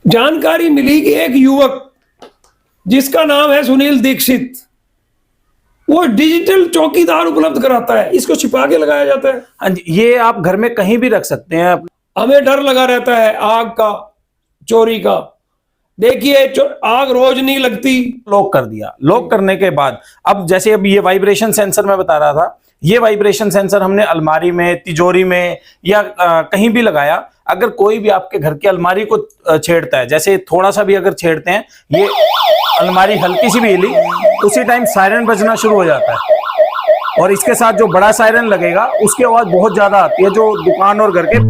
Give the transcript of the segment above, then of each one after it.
जानकारी मिली कि एक युवक जिसका नाम है सुनील दीक्षित, वो डिजिटल चौकीदार उपलब्ध कराता है। इसको छिपा के लगाया जाता है। हाँ जी, ये आप घर में कहीं भी रख सकते हैं। हमें डर लगा रहता है आग का, चोरी का। देखिए आग रोज नहीं लगती। लॉक कर दिया। लॉक करने के बाद अब जैसे अब ये वाइब्रेशन सेंसर मैं बता रहा था, ये वाइब्रेशन सेंसर हमने अलमारी में, तिजोरी में या कहीं भी लगाया। अगर कोई भी आपके घर की अलमारी को छेड़ता है, जैसे थोड़ा सा भी अगर छेड़ते हैं, ये अलमारी हल्की सी भी हिली, उसी टाइम सायरन बजना शुरू हो जाता है। और इसके साथ जो बड़ा सायरन लगेगा उसकी आवाज बहुत ज्यादा आती है, जो दुकान और घर के।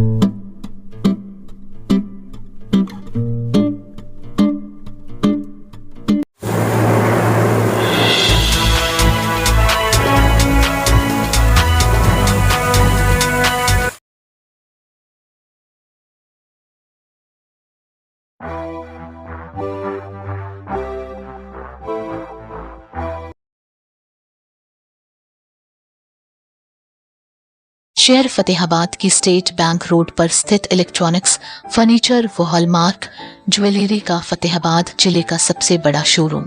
शहर फतेहाबाद की स्टेट बैंक रोड पर स्थित इलेक्ट्रॉनिक्स, फर्नीचर व हॉलमार्क ज्वेलरी का फतेहाबाद जिले का सबसे बड़ा शोरूम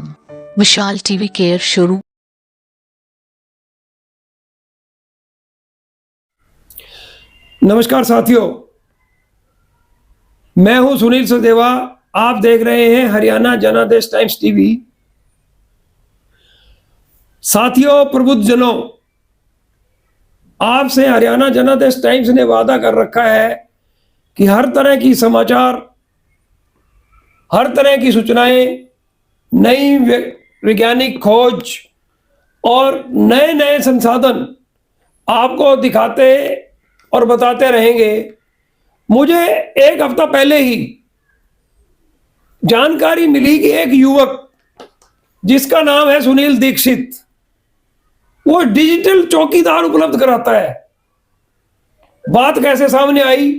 विशाल टीवी केयर शोरूम। नमस्कार साथियों, मैं हूं सुनील सचदेवा। आप देख रहे हैं हरियाणा जनादेश टाइम्स टीवी। साथियों, प्रबुद्धजनों, आपसे हरियाणा जनादेश टाइम्स ने वादा कर रखा है कि हर तरह की समाचार, हर तरह की सूचनाएं, नई वैज्ञानिक खोज और नए नए संसाधन आपको दिखाते और बताते रहेंगे। मुझे एक हफ्ता पहले ही जानकारी मिली कि एक युवक जिसका नाम है सुनील दीक्षित, वो डिजिटल चौकीदार उपलब्ध कराता है। बात कैसे सामने आई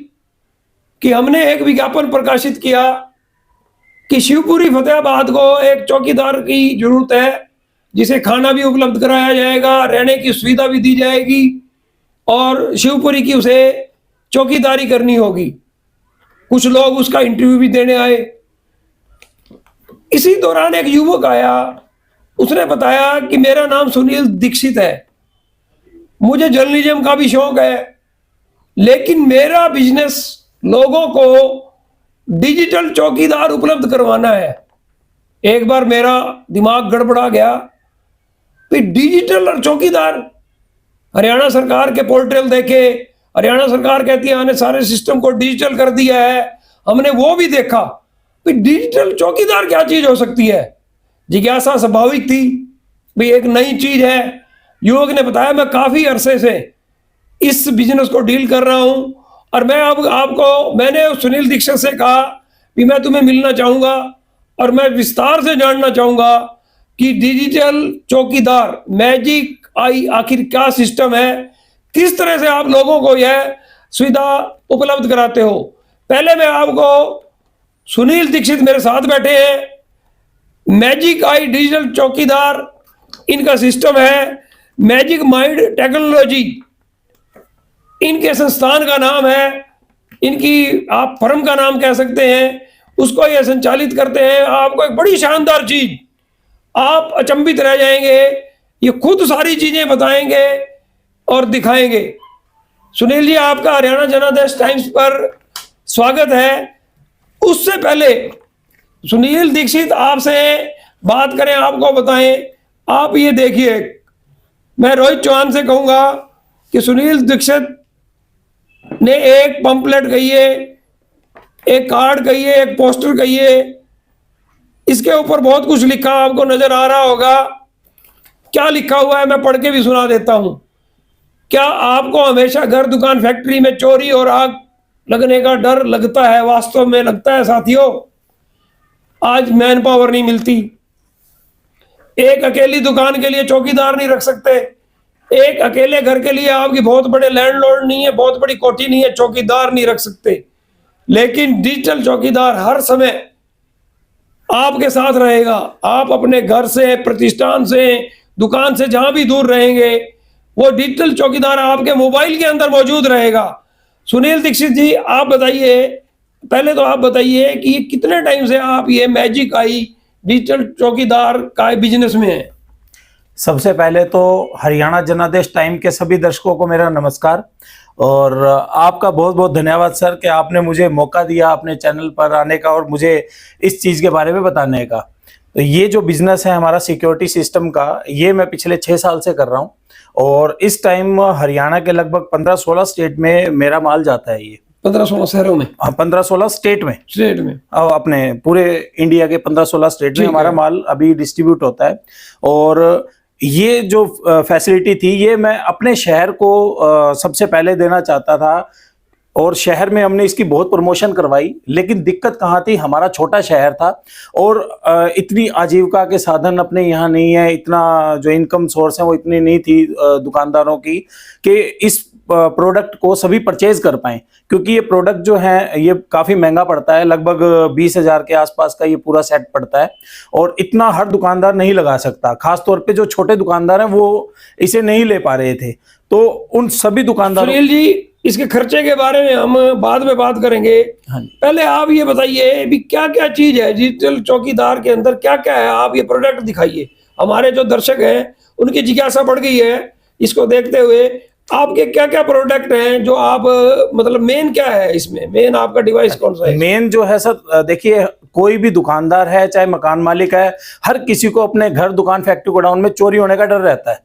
कि हमने एक विज्ञापन प्रकाशित किया कि शिवपुरी फतेहाबाद को एक चौकीदार की जरूरत है, जिसे खाना भी उपलब्ध कराया जाएगा, रहने की सुविधा भी दी जाएगी और शिवपुरी की उसे चौकीदारी करनी होगी। कुछ लोग उसका इंटरव्यू भी देने आए। इसी दौरान एक युवक आया, उसने बताया कि मेरा नाम सुनील दीक्षित है, मुझे जर्नलिज्म का भी शौक है, लेकिन मेरा बिजनेस लोगों को डिजिटल चौकीदार उपलब्ध करवाना है। एक बार मेरा दिमाग गड़बड़ा गया कि डिजिटल और चौकीदार। हरियाणा सरकार के पोर्टल देखे, हरियाणा सरकार कहती है हमने सारे सिस्टम को डिजिटल कर दिया है। हमने वो भी देखा कि डिजिटल चौकीदार क्या चीज हो सकती है। जिज्ञासा स्वाभाविक थी, भाई एक नई चीज है। युवक ने बताया मैं काफी अरसे से इस बिजनेस को डील कर रहा हूं और मैं अब मैंने सुनील दीक्षित से कहा कि मैं तुम्हें मिलना चाहूंगा और मैं विस्तार से जानना चाहूंगा कि डिजिटल चौकीदार मैजिक आई आखिर क्या सिस्टम है, किस तरह से आप लोगों को यह सुविधा उपलब्ध कराते हो। पहले मैं आपको, सुनील दीक्षित मेरे साथ बैठे हैं, मैजिक आई डिजिटल चौकीदार इनका सिस्टम है। मैजिक माइंड टेक्नोलॉजी इनके संस्थान का नाम है, इनकी आप फर्म का नाम कह सकते हैं, उसको ये संचालित करते हैं। आपको एक बड़ी शानदार चीज, आप अचंभित रह जाएंगे। ये खुद सारी चीजें बताएंगे और दिखाएंगे। सुनील जी, आपका हरियाणा जनादेश टाइम्स पर स्वागत है। उससे पहले सुनील दीक्षित आपसे बात करें, आपको बताएं। आप ये देखिए, मैं रोहित चौहान से कहूंगा कि सुनील दीक्षित ने एक पंपलेट कहिए, एक कार्ड कहिए, एक पोस्टर कहिए, इसके ऊपर बहुत कुछ लिखा आपको नजर आ रहा होगा। क्या लिखा हुआ है मैं पढ़ के भी सुना देता हूं। क्या आपको हमेशा घर, दुकान, फैक्ट्री में चोरी और आग लगने का डर लगता है? वास्तव में लगता है साथियों। आज मैन पावर नहीं मिलती। एक अकेली दुकान के लिए चौकीदार नहीं रख सकते। एक अकेले घर के लिए आपकी बहुत बड़े लैंडलॉर्ड नहीं है, बहुत बड़ी कोठी नहीं है, चौकीदार नहीं रख सकते। लेकिन डिजिटल चौकीदार हर समय आपके साथ रहेगा। आप अपने घर से, प्रतिष्ठान से, दुकान से जहां भी दूर रहेंगे, वो डिजिटल चौकीदार आपके मोबाइल के अंदर मौजूद रहेगा। सुनील दीक्षित जी, आप बताइए, पहले तो आप बताइए कि ये कितने टाइम से आप ये मैजिक आई डिजिटल चौकीदार का बिजनेस में है? सबसे पहले तो हरियाणा जनादेश टाइम के सभी दर्शकों को मेरा नमस्कार और आपका बहुत बहुत धन्यवाद सर कि आपने मुझे मौका दिया अपने चैनल पर आने का और मुझे इस चीज़ के बारे में बताने का। तो ये जो बिजनेस है हमारा सिक्योरिटी सिस्टम का, ये मैं पिछले 6 साल से कर रहा हूँ और इस टाइम हरियाणा के लगभग 15-16 स्टेट में मेरा माल जाता है। ये 15-16 शहरों में? हाँ, 15-16 स्टेट में अब अपने पूरे इंडिया के 15-16 स्टेट में हमारा माल अभी डिस्ट्रीब्यूट होता है। और ये जो फैसिलिटी थी ये मैं अपने शहर को सबसे पहले देना चाहता था और शहर में हमने इसकी बहुत प्रमोशन करवाई। लेकिन दिक्कत कहाँ थी, हमारा छोटा शहर था और इतनी आजीविका के साधन अपने यहाँ नहीं है, इतना जो इनकम सोर्स है वो इतनी नहीं थी दुकानदारों की कि इस प्रोडक्ट को सभी परचेज कर पाएं, क्योंकि ये प्रोडक्ट जो है ये काफ़ी महंगा पड़ता है, लगभग 20,000 के आसपास का ये पूरा सेट पड़ता है और इतना हर दुकानदार नहीं लगा सकता। खास तौर पे जो छोटे दुकानदार हैं वो इसे नहीं ले पा रहे थे। तो उन सभी दुकानदारों सुनील जी, इसके खर्चे के बारे में हम बाद में बात करेंगे। पहले आप ये बताइए भी क्या क्या चीज है डिजिटल चौकीदार के अंदर, क्या क्या है? आप ये प्रोडक्ट दिखाइए, हमारे जो दर्शक हैं उनकी जिज्ञासा बढ़ गई है इसको देखते हुए। आपके क्या क्या प्रोडक्ट हैं जो आप मतलब मेन क्या है इसमें, मेन आपका डिवाइस कौन सा है? मेन जो है सर, देखिए कोई भी दुकानदार है चाहे मकान मालिक है, हर किसी को अपने घर, दुकान, फैक्ट्री, गोडाउन में चोरी होने का डर रहता है।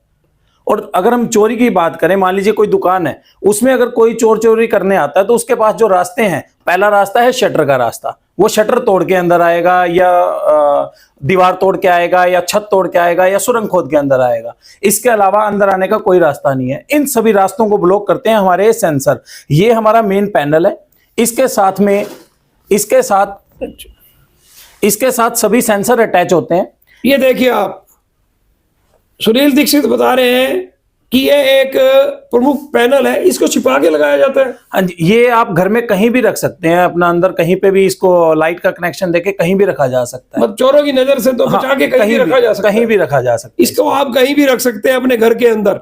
और अगर हम चोरी की बात करें, मान लीजिए कोई दुकान है, उसमें अगर कोई चोर चोरी करने आता है तो उसके पास जो रास्ते हैं, पहला रास्ता है शटर का रास्ता, वो शटर तोड़ के अंदर आएगा या दीवार तोड़ के आएगा या छत तोड़ के आएगा या सुरंग खोद के अंदर आएगा। इसके अलावा अंदर आने का कोई रास्ता नहीं है। इन सभी रास्तों को ब्लॉक करते हैं हमारे सेंसर। ये हमारा मेन पैनल है। इसके साथ सभी सेंसर अटैच होते हैं। ये देखिए, आप सुनील दीक्षित बता रहे हैं कि ये एक प्रमुख पैनल है, इसको छिपा के लगाया जाता है। हाँ जी, ये आप घर में कहीं भी रख सकते हैं, अपना अंदर कहीं पे भी इसको लाइट का कनेक्शन देके कहीं भी रखा जा सकता है। मतलब चोरों की नजर से तो बचा के कहीं भी रखा जा सकता है। कहीं भी रखा जा सकता है। इसको आप कहीं भी रख सकते हैं अपने घर के अंदर।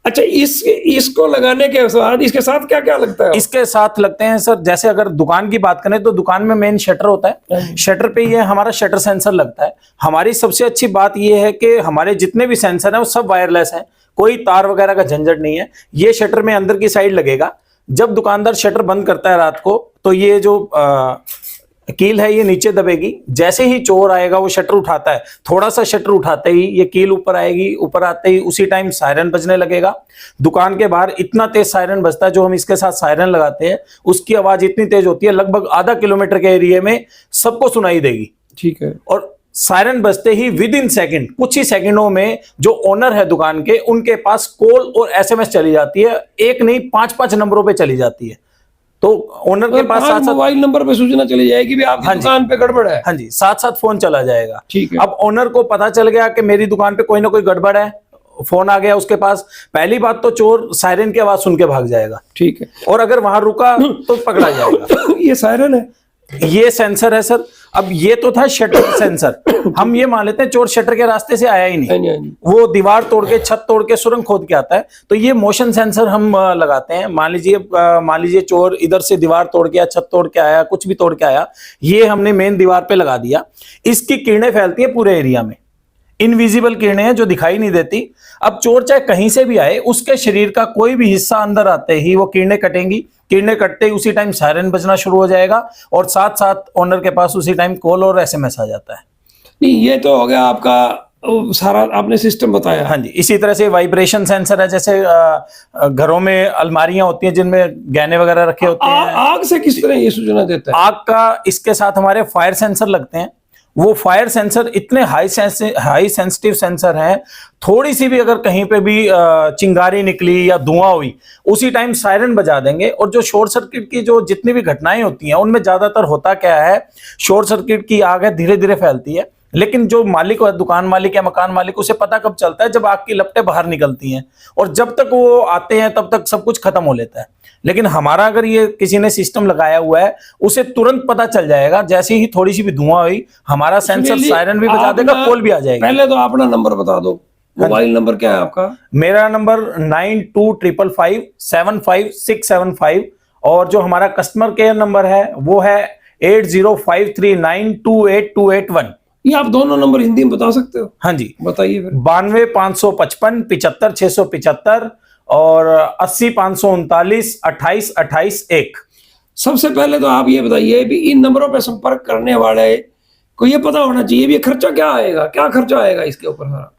अच्छा, इसको लगाने के बाद इसके साथ क्या क्या लगता है? इसके साथ लगते हैं सर, जैसे अगर दुकान की बात करें तो दुकान में मेन शटर होता है। शटर पे ये हमारा शटर सेंसर लगता है। हमारी सबसे अच्छी बात ये है कि हमारे जितने भी सेंसर हैं वो सब वायरलेस हैं, कोई तार वगैरह का झंझट नहीं है। ये शटर में अंदर की साइड लगेगा। जब दुकानदार शटर बंद करता है रात को, तो ये जो कील है ये नीचे दबेगी। जैसे ही चोर आएगा वो शटर उठाता है, थोड़ा सा शटर उठाते ही ये कील ऊपर आएगी। ऊपर आते ही उसी टाइम सायरन बजने लगेगा। दुकान के बाहर इतना तेज सायरन बजता है, जो हम इसके साथ सायरन लगाते हैं उसकी आवाज इतनी तेज होती है, लगभग आधा किलोमीटर के एरिया में सबको सुनाई देगी। ठीक है। और सायरन बजते ही विद इन सेकेंड, कुछ ही सेकंडों में जो ओनर है दुकान के, उनके पास कॉल और एसएमएस चली जाती है। एक नहीं, 5-5 नंबरों पे चली जाती है। तो ओनर के पास साथ मोबाइल नंबर पे सूचना चली जाएगी भी आपकी दुकान पे गड़बड़ है। हाँ जी, साथ साथ फोन चला जाएगा। ठीक है। अब ओनर को पता चल गया कि मेरी दुकान पे कोई ना कोई गड़बड़ है, फोन आ गया उसके पास, पहली बात तो चोर सायरन की आवाज सुन के भाग जाएगा। ठीक है। और अगर वहां रुका तो पकड़ा जाएगा। ये सायरन है, ये सेंसर है सर। अब ये तो था शटर सेंसर। हम ये मान लेते हैं चोर शटर के रास्ते से आया ही नहीं, वो दीवार तोड़ के, छत तोड़ के, सुरंग खोद के आता है। तो ये मोशन सेंसर हम लगाते हैं। मान लीजिए चोर इधर से दीवार तोड़ के या छत तोड़ के आया, कुछ भी तोड़ के आया, ये हमने मेन दीवार पे लगा दिया। इसकी किरणें फैलती है पूरे एरिया में, इनविजिबल किरणें हैं जो दिखाई नहीं देती। अब चोर चाहे कहीं से भी आए, उसके शरीर का कोई भी हिस्सा अंदर आते ही वो किरणें कटेंगी। किरणें कटते ही उसी टाइम सायरन बजना शुरू हो जाएगा और साथ साथ ओनर के पास उसी टाइम कॉल और एसएमएस आ जाता है। नहीं, ये तो हो गया आपका सारा आपने सिस्टम बताया। हाँ जी, इसी तरह से वाइब्रेशन सेंसर है। जैसे घरों में अलमारियां होती हैं जिनमें गहने वगैरं रखे होते हैं। आग से किस तरह ये सूचना देता है? आग का इसके साथ हमारे फायर सेंसर लगते हैं। वो फायर सेंसर इतने हाई सेंसिटिव सेंसर हैं, थोड़ी सी भी अगर कहीं पे भी चिंगारी निकली या धुआं हुई, उसी टाइम सायरन बजा देंगे। और जो शॉर्ट सर्किट की जो जितनी भी घटनाएं होती हैं, उनमें ज्यादातर होता क्या है, शॉर्ट सर्किट की आग है धीरे धीरे फैलती है, लेकिन जो मालिक है, दुकान मालिक या मकान मालिक, उसे पता कब चलता है जब आग की लपटें बाहर निकलती हैं। और जब तक वो आते हैं तब तक सब कुछ खत्म हो लेता है। लेकिन हमारा अगर ये किसी ने सिस्टम लगाया हुआ है, उसे तुरंत पता चल जाएगा। जैसे ही थोड़ी सी भी धुआं हुई, हमारा सेंसर सायरन भी बजा देगा, कॉल भी आ जाएगी। पहले तो अपना नंबर बता दो, मोबाइल नंबर क्या है आपका? मेरा नंबर 9255575675 और जो हमारा कस्टमर केयर नंबर है वो है 8053928281। ये आप दोनों नंबर हिंदी में बता सकते हो? हाँ जी, बताइए फिर। 92 555 75 675 और 80 539 28 28 1। सबसे पहले तो आप ये बताइए भी इन नंबरों पर संपर्क करने वाले को ये पता होना चाहिए भी खर्चा क्या आएगा, क्या खर्चा आएगा इसके ऊपर सारा?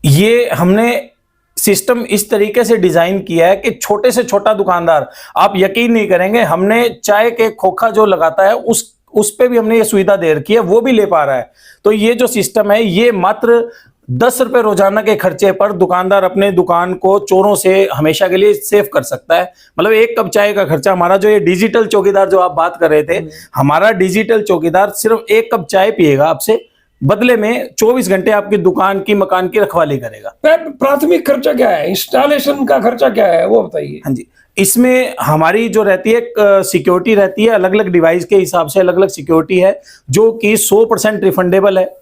ये हमने सिस्टम इस तरीके से डिजाइन किया है कि छोटे से छोटा दुकानदार, आप यकीन नहीं करेंगे, हमने चाय के खोखा जो लगाता है उस पे भी हमने ये सुविधा दे रखी है, वो भी ले पा रहा है। तो ये जो सिस्टम है ये मात्र 10 रुपए रोजाना के खर्चे पर दुकानदार अपने दुकान को चोरों से हमेशा के लिए सेव कर सकता है। मतलब एक कप चाय का खर्चा हमारा, जो ये डिजिटल चौकीदार जो आप बात कर रहे थे, हमारा डिजिटल चौकीदार सिर्फ एक कप चाय पिएगा आपसे, बदले में 24 घंटे आपकी दुकान की मकान की रखवाली करेगा। प्राथमिक खर्चा क्या है, इंस्टॉलेशन का खर्चा क्या है वो बताइए। हाँ जी, इसमें हमारी जो रहती है सिक्योरिटी रहती है, अलग अलग डिवाइस के हिसाब से अलग अलग सिक्योरिटी है जो कि 100% रिफंडेबल है।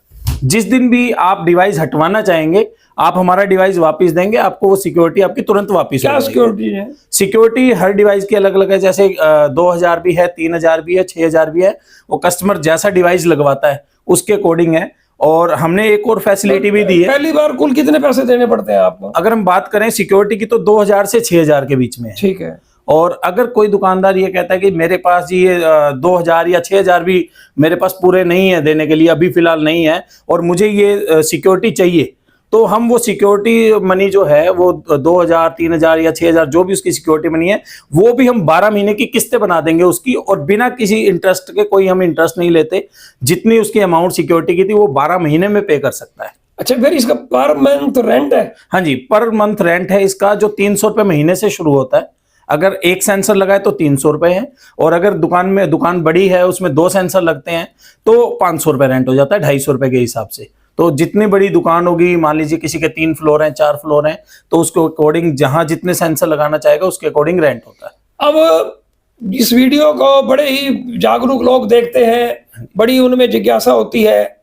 जिस दिन भी आप डिवाइस हटवाना चाहेंगे आप हमारा डिवाइस वापस देंगे, आपको वो सिक्योरिटी आपकी तुरंत वापस हो क्या जाएगी। सिक्योरिटी है? सिक्योरिटी हर डिवाइस की अलग अलग है, जैसे 2000 भी है, 3000 भी है, 6000 भी है। वो कस्टमर जैसा डिवाइस लगवाता है उसके अकॉर्डिंग है। और हमने एक और फैसिलिटी भी दी है। पहली बार कुल कितने पैसे देने पड़ते हैं आपको? अगर हम बात करें सिक्योरिटी की तो 2000 से 6000 के बीच में है। ठीक है। और अगर कोई दुकानदार ये कहता है कि मेरे पास जी ये 2000 या 6000 भी मेरे पास पूरे नहीं है देने के लिए, अभी फिलहाल नहीं है, और मुझे ये सिक्योरिटी चाहिए, तो हम वो सिक्योरिटी मनी जो है वो 2000 3000 या 6000 जो भी उसकी सिक्योरिटी मनी है वो भी हम 12 महीने की किस्तें बना देंगे उसकी, और बिना किसी इंटरेस्ट के, कोई हम इंटरेस्ट नहीं लेते। जितनी उसकी अमाउंट सिक्योरिटी की थी वो 12 महीने में पे कर सकता है। अच्छा, फिर इसका पर मंथ रेंट है? हाँ जी, पर मंथ रेंट है इसका, जो 300 रुपए महीने से शुरू होता है। अगर एक सेंसर लगाए तो 300 रुपए है, और अगर दुकान बड़ी है उसमें 2 सेंसर लगते हैं तो 500 रुपए रेंट हो जाता है, 250 रुपए के हिसाब से। तो जितनी बड़ी दुकान होगी, मान लीजिए किसी के 3 फ्लोर हैं, 4 फ्लोर हैं, तो उसके अकॉर्डिंग जहां जितने सेंसर लगाना चाहेगा उसके अकॉर्डिंग रेंट होता है। अब इस वीडियो को बड़े ही जागरूक लोग देखते हैं, बड़ी उनमें जिज्ञासा होती है।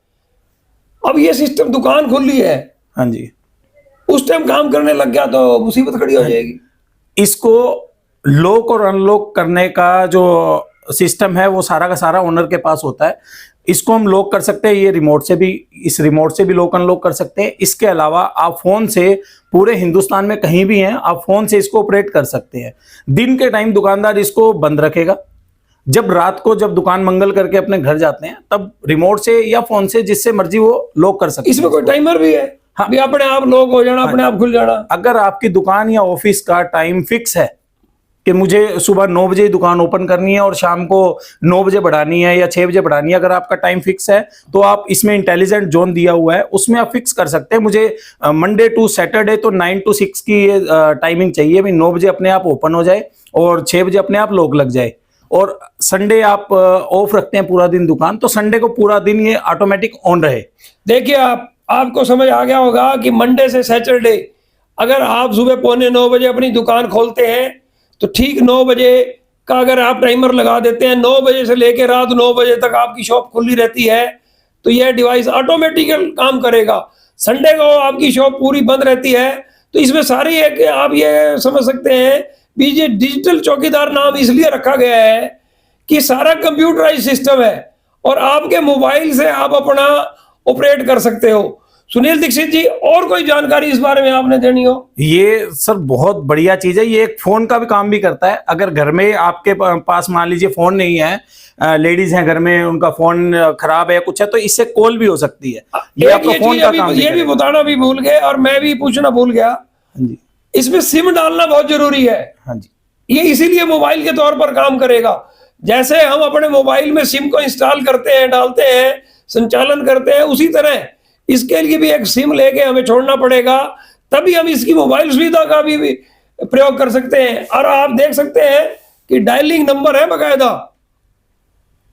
अब ये सिस्टम दुकान खुल ली है, हाँ जी, उस टाइम काम करने लग गया तो मुसीबत खड़ी हो जाएगी। इसको लॉक और अनलॉक करने का जो सिस्टम है वो सारा का सारा ओनर के पास होता है। इसको हम लॉक कर सकते हैं, ये रिमोट से भी, इस रिमोट से भी लॉक अनलॉक कर सकते हैं। इसके अलावा आप फोन से पूरे हिंदुस्तान में कहीं भी हैं, आप फोन से इसको ऑपरेट कर सकते हैं। दिन के टाइम दुकानदार इसको बंद रखेगा, जब रात को जब दुकान मंगल करके अपने घर जाते हैं तब रिमोट से या फोन से जिससे मर्जी वो लॉक कर सकते हैं। इसमें कोई टाइमर भी है? हाँ, भी अपने आप लॉक हो जाना, अपने आप खुल जाना? अगर आपकी दुकान या ऑफिस का टाइम फिक्स है कि मुझे सुबह 9 बजे दुकान ओपन करनी है और शाम को 9 बजे बढ़ानी है या 6 बजे बढ़ानी है, अगर आपका टाइम फिक्स है तो आप इसमें इंटेलिजेंट जोन दिया हुआ है, उसमें आप फिक्स कर सकते हैं। मुझे मंडे टू सैटरडे तो 9 to 6 की ये टाइमिंग चाहिए, भाई 9 बजे अपने आप ओपन हो जाए और 6 बजे अपने आप लॉक लग जाए। और संडे आप ऑफ रखते हैं पूरा दिन दुकान, तो संडे को पूरा दिन ये ऑटोमेटिक ऑन रहे। देखिए, आपको समझ आ गया होगा कि मंडे से सैटरडे अगर आप सुबह 8:45 बजे अपनी दुकान खोलते हैं तो ठीक 9 बजे का अगर आप टाइमर लगा देते हैं, 9 बजे से लेकर रात 9 बजे तक आपकी शॉप खुली रहती है, तो यह डिवाइस ऑटोमेटिकल काम करेगा। संडे को आपकी शॉप पूरी बंद रहती है। तो इसमें सारी है कि आप ये समझ सकते हैं भी ये डिजिटल चौकीदार नाम इसलिए रखा गया है कि सारा कंप्यूटराइज सिस्टम है और आपके मोबाइल से आप अपना ऑपरेट कर सकते हो। सुनील दीक्षित जी, और कोई जानकारी इस बारे में आपने देनी हो? ये सर बहुत बढ़िया चीज है, ये एक फोन का भी काम भी करता है। अगर घर में आपके पास मान लीजिए फोन नहीं है, लेडीज हैं घर में, उनका फोन खराब है कुछ है, तो इससे कॉल भी हो सकती है। ये आपका फोन का काम ये भी बताना भी भूल गए और मैं भी पूछना भूल गया। हाँ जी, इसमें सिम डालना बहुत जरूरी है। हाँ जी, ये इसीलिए मोबाइल के तौर पर काम करेगा। जैसे हम अपने मोबाइल में सिम को इंस्टॉल करते हैं, डालते हैं, संचालन करते हैं, उसी तरह इसके लिए भी एक सिम लेके हमें छोड़ना पड़ेगा, तभी हम इसकी मोबाइल सुविधा का भी प्रयोग कर सकते हैं। और आप देख सकते हैं कि डायलिंग नंबर है बकायदा,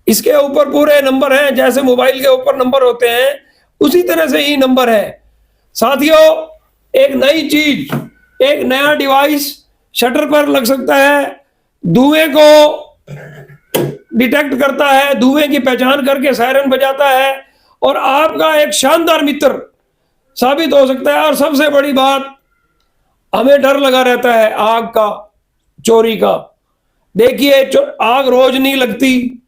इसके ऊपर पूरे नंबर हैं, जैसे मोबाइल के ऊपर नंबर होते हैं उसी तरह से ही नंबर है। साथियों, एक नई चीज, एक नया डिवाइस शटर पर लग सकता है, धुएं को डिटेक्ट करता है, धुएं की पहचान करके सायरन बजाता है और आपका एक शानदार मित्र साबित हो सकता है। और सबसे बड़ी बात, हमें डर लगा रहता है आग का, चोरी का, देखिए, आग रोज नहीं लगती,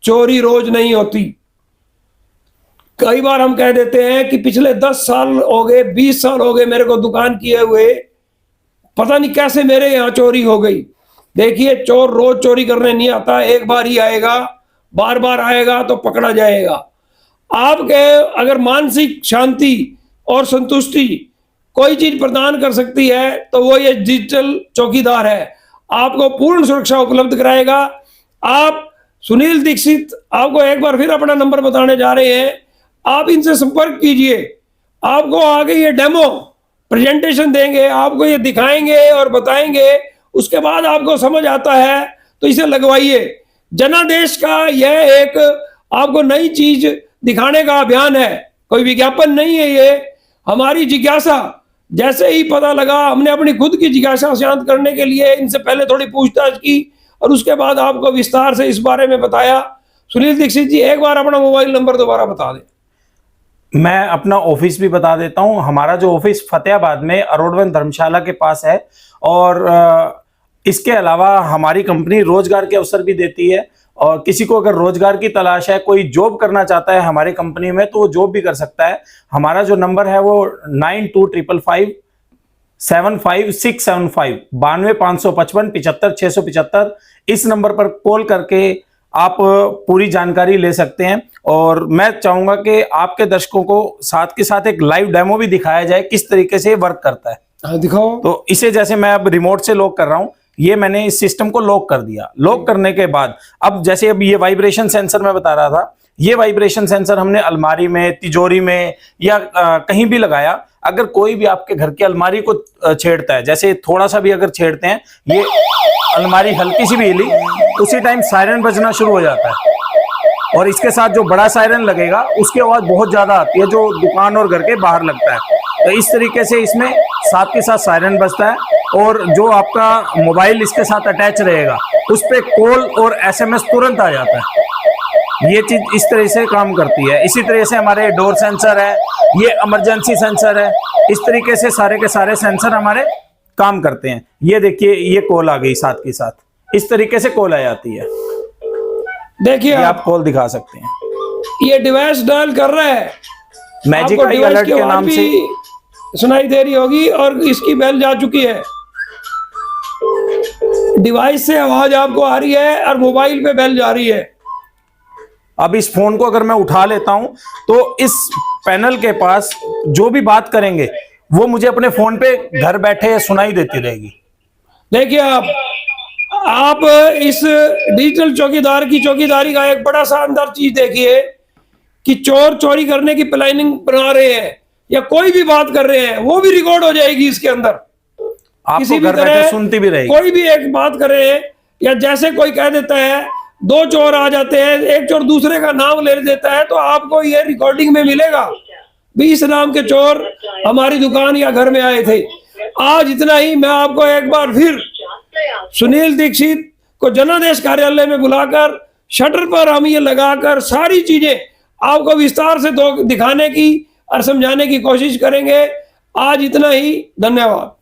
चोरी रोज नहीं होती। कई बार हम कह देते हैं कि पिछले 10 साल हो गए, 20 साल हो गए मेरे को दुकान किए हुए, पता नहीं कैसे मेरे यहाँ चोरी हो गई। देखिए, चोर रोज चोरी करने नहीं आता, एक बार ही आएगा, बार बार आएगा तो पकड़ा जाएगा। आपके अगर मानसिक शांति और संतुष्टि कोई चीज प्रदान कर सकती है तो वो ये डिजिटल चौकीदार है। आपको पूर्ण सुरक्षा उपलब्ध कराएगा। आप सुनील दीक्षित आपको एक बार फिर अपना नंबर बताने जा रहे हैं, आप इनसे संपर्क कीजिए। आपको आगे ये डेमो प्रेजेंटेशन देंगे, आपको ये दिखाएंगे और बताएंगे, उसके बाद आपको समझ आता है तो इसे लगवाइए। जनादेश का यह एक आपको नई चीज दिखाने का अभियान है, कोई विज्ञापन नहीं है। ये हमारी जिज्ञासा, जैसे ही पता लगा हमने अपनी खुद की जिज्ञासा शांत करने के लिए इनसे पहले थोड़ी पूछताछ की और उसके बाद आपको विस्तार से इस बारे में बताया। सुनील दीक्षित जी, एक बार अपना मोबाइल नंबर दोबारा बता दें। मैं अपना ऑफिस भी बता देता हूं। हमारा जो ऑफिस फतेहाबाद में अरोड़वन धर्मशाला के पास है, और इसके अलावा हमारी कंपनी रोजगार के अवसर भी देती है, और किसी को अगर रोजगार की तलाश है, कोई जॉब करना चाहता है हमारी कंपनी में, तो वो जॉब भी कर सकता है। हमारा जो नंबर है वो 9255575675 92,555,75,675। इस नंबर पर कॉल करके आप पूरी जानकारी ले सकते हैं। और मैं चाहूंगा कि आपके दर्शकों को साथ के साथ एक लाइव डेमो भी दिखाया जाए किस तरीके से वर्क करता है। हाँ, दिखाओ। तो इसे जैसे मैं अब रिमोट से लॉक कर रहा हूं, ये मैंने इस सिस्टम को लॉक कर दिया। लॉक करने के बाद अब जैसे अब ये वाइब्रेशन सेंसर मैं बता रहा था, ये वाइब्रेशन सेंसर हमने अलमारी में, तिजोरी में या कहीं भी लगाया। अगर कोई भी आपके घर की अलमारी को छेड़ता है, जैसे थोड़ा सा भी अगर छेड़ते हैं, ये अलमारी हल्की सी भी हिली, उसी टाइम सायरन बजना शुरू हो जाता है। और इसके साथ जो बड़ा सायरन लगेगा उसकी आवाज बहुत ज्यादा आती है, जो दुकान और घर के बाहर लगता है। तो इस तरीके से इसमें साथ के साथ सायरन बजता है, और जो आपका मोबाइल इसके साथ अटैच रहेगा उस पर कॉल और SMS तुरंत आ जाता है। ये चीज इस तरह से काम करती है। इसी तरह से हमारे डोर सेंसर है, ये इमरजेंसी सेंसर है, इस तरीके से सारे के सारे सेंसर हमारे काम करते हैं। ये देखिए, ये कॉल आ गई साथ के साथ, इस तरीके से कॉल आ जाती है। देखिए, आप कॉल दिखा सकते हैं, ये डिवाइस डायल कर रहा है, मैजिक आपको आई डिवाइस अलर्ट की के आवाज नाम भी से सुनाई दे रही होगी और इसकी बेल जा चुकी है। डिवाइस से आवाज आपको आ रही है और मोबाइल पे बेल जा रही है। अब इस फोन को अगर मैं उठा लेता हूं तो इस पैनल के पास जो भी बात करेंगे वो मुझे अपने फोन पे घर बैठे सुनाई देती रहेगी। देखिए, आप इस डिजिटल चौकीदार की चौकीदारी का एक बड़ा शानदार चीज देखिए कि चोर चोरी करने की प्लानिंग बना रहे हैं या कोई भी बात कर रहे हैं, वो भी रिकॉर्ड हो जाएगी इसके अंदर। आपको घर बैठे सुनती भी रहेगी। कोई भी एक बात करे, या जैसे कोई कह देता है, दो चोर आ जाते हैं, एक चोर दूसरे का नाम ले देता है, तो आपको ये रिकॉर्डिंग में मिलेगा 20 नाम के चोर हमारी दुकान या घर में आए थे। आज इतना ही। मैं आपको एक बार फिर सुनील दीक्षित को जनादेश कार्यालय में बुलाकर शटर पर हम ये लगाकर सारी चीजें आपको विस्तार से दिखाने की और समझाने की कोशिश करेंगे। आज इतना ही। धन्यवाद।